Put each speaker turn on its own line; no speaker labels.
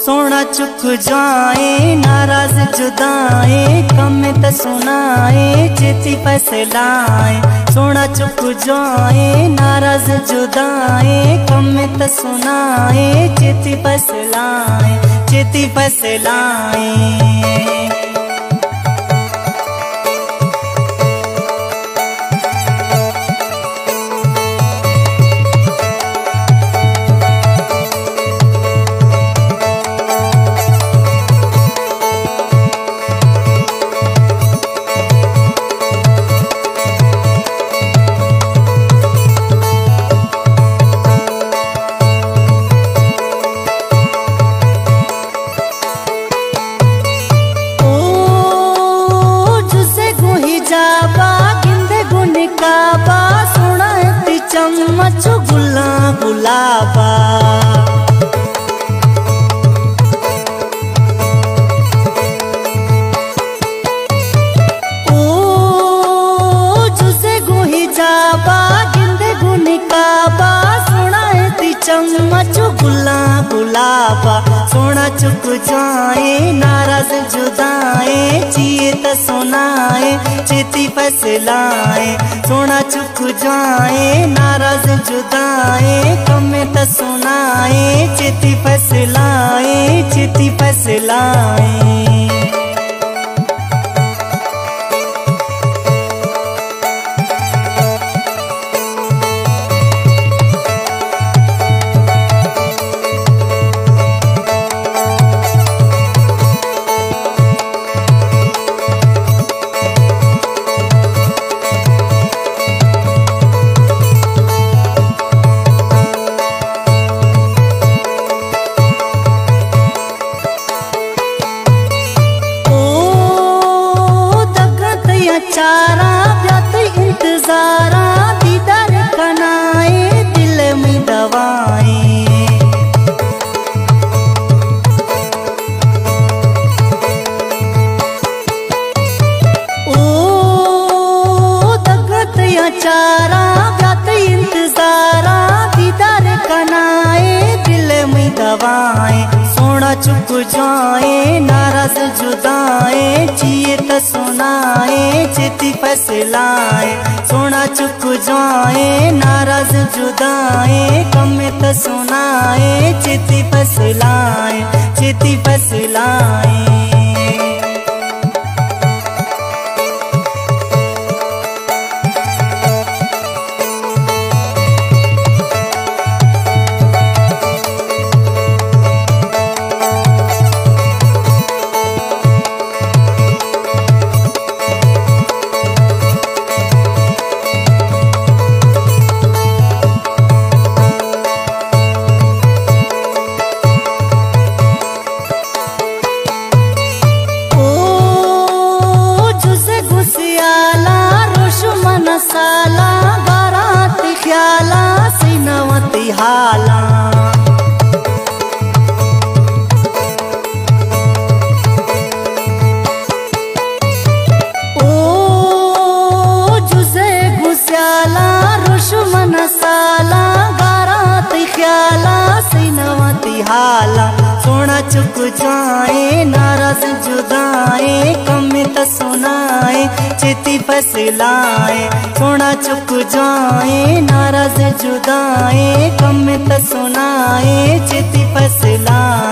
सोना चुक जाए नाराज जुदाए कम त सुनाए चेती फैसलाए। सोना चुक जाए नाराज जुदाए कम त सुनाए चेती फैसलाए चेती फैसलाए। चम्मच गुला गुलाबा ओ जुसे गोही जाबा गिंदे गुनी काबा सोना ती चम्मच गुला गुलाबा। सोना चुक जाए नाराज जुदाए जिए त सुनाए चेती फैसलाए। सोना चुक जाए नाराज जुदाए कम त सुनाए चेती फैसलाए चेती फैसलाए। चारा व्यात इंतजारा दीदार कनाए दिल में दवाए। ओ दगत या चारा व्यात इंतजारा दीदार कनाए दिल में दवाए। सोना चुक जाए नाराज जुदाए जिए त सुनाए चेती फैसलाए। सोना चुक जाए नाराज जुदाए कम त सुनाए चेती फैसलाए चेती फैसलाए। साला बारात ख्याला सीनवती हाला ओ जुसे गुस्याला रुशमन साला बारात ख्याला सीनवती हाला। सोना चुक जाए नाराज जुदाए कम त सुनाए चेती फैसलाए। सोना चुक जाए नाराज जुदाए कम त सुनाए चेती फैसलाए।